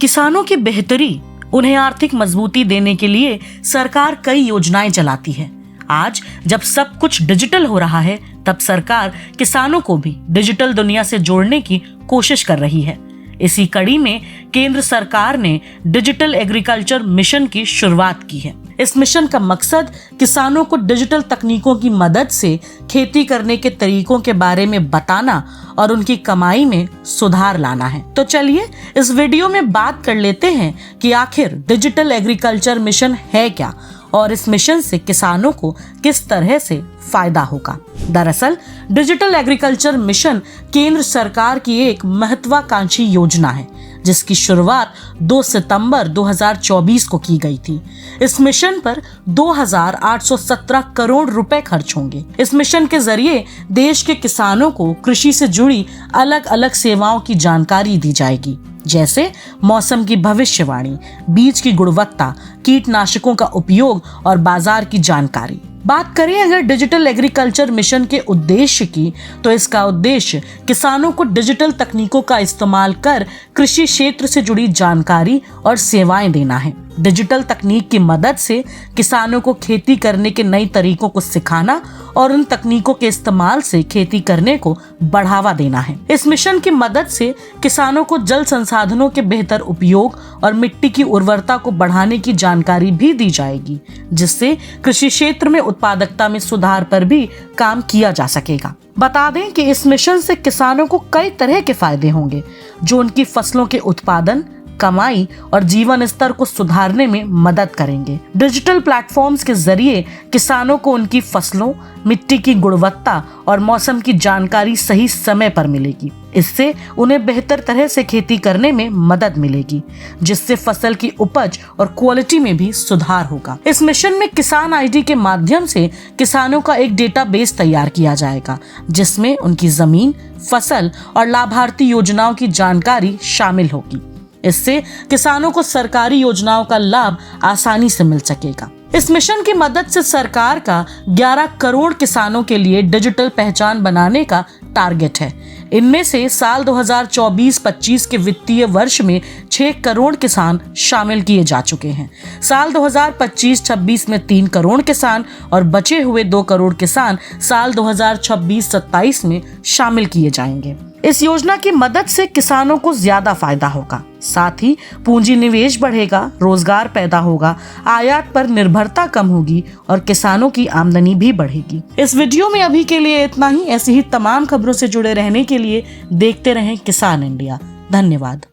किसानों की बेहतरी, उन्हें आर्थिक मजबूती देने के लिए सरकार कई योजनाएं चलाती है। आज जब सब कुछ डिजिटल हो रहा है, तब सरकार किसानों को भी डिजिटल दुनिया से जोड़ने की कोशिश कर रही है। इसी कड़ी में केंद्र सरकार ने डिजिटल एग्रीकल्चर मिशन की शुरुआत की है। इस मिशन का मकसद किसानों को डिजिटल तकनीकों की मदद से खेती करने के तरीकों के बारे में बताना और उनकी कमाई में सुधार लाना है। तो चलिए इस वीडियो में बात कर लेते हैं कि आखिर डिजिटल एग्रीकल्चर मिशन है क्या और इस मिशन से किसानों को किस तरह से फायदा होगा। दरअसल डिजिटल एग्रीकल्चर मिशन केंद्र सरकार की एक महत्वाकांक्षी योजना है, जिसकी शुरुआत 2 सितंबर 2024 को की गई थी। इस मिशन पर 2817 करोड़ रुपए खर्च होंगे। इस मिशन के जरिए देश के किसानों को कृषि से जुड़ी अलग अलग सेवाओं की जानकारी दी जाएगी, जैसे मौसम की भविष्यवाणी, बीज की गुणवत्ता, कीटनाशकों का उपयोग और बाजार की जानकारी। बात करें अगर डिजिटल एग्रीकल्चर मिशन के उद्देश्य की, तो इसका उद्देश्य किसानों को डिजिटल तकनीकों का इस्तेमाल कर कृषि क्षेत्र से जुड़ी जानकारी और सेवाएं देना है। डिजिटल तकनीक की मदद से किसानों को खेती करने के नए तरीकों को सिखाना और उन तकनीकों के इस्तेमाल से खेती करने को बढ़ावा देना है। इस मिशन की मदद से किसानों को जल संसाधनों के बेहतर उपयोग और मिट्टी की उर्वरता को बढ़ाने की जानकारी भी दी जाएगी, जिससे कृषि क्षेत्र में उत्पादकता में सुधार पर भी काम किया जा सकेगा। बता दें कि इस मिशन से किसानों को कई तरह के फायदे होंगे, जो उनकी फसलों के उत्पादन, कमाई और जीवन स्तर को सुधारने में मदद करेंगे। डिजिटल प्लेटफॉर्म्स के जरिए किसानों को उनकी फसलों, मिट्टी की गुणवत्ता और मौसम की जानकारी सही समय पर मिलेगी। इससे उन्हें बेहतर तरह से खेती करने में मदद मिलेगी, जिससे फसल की उपज और क्वालिटी में भी सुधार होगा। इस मिशन में किसान आईडी के माध्यम से किसानों का एक डेटाबेस तैयार किया जाएगा, जिसमें उनकी जमीन, फसल और लाभार्थी योजनाओं की जानकारी शामिल होगी। इससे किसानों को सरकारी योजनाओं का लाभ आसानी से मिल सकेगा। इस मिशन की मदद से सरकार का 11 करोड़ किसानों के लिए डिजिटल पहचान बनाने का टारगेट है। इनमें से साल 2024-25 के वित्तीय वर्ष में 6 करोड़ किसान शामिल किए जा चुके हैं। साल 2025-26 में 3 करोड़ किसान और बचे हुए 2 करोड़ किसान साल 2026-27 में शामिल किए जाएंगे। इस योजना की मदद से किसानों को ज्यादा फायदा होगा, साथ ही पूंजी निवेश बढ़ेगा, रोजगार पैदा होगा, आयात पर निर्भरता कम होगी और किसानों की आमदनी भी बढ़ेगी। इस वीडियो में अभी के लिए इतना ही। ऐसी ही तमाम खबरों से जुड़े रहने के लिए देखते रहें किसान इंडिया। धन्यवाद।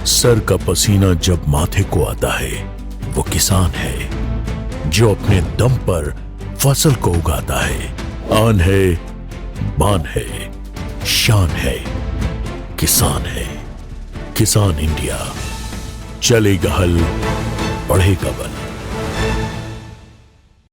सर का पसीना जब माथे को आता है, वो किसान है जो अपने दम पर फसल को उगाता है। आन है, बान है, शान है, किसान है। किसान इंडिया, चलेगा हल, बढ़ेगा बल।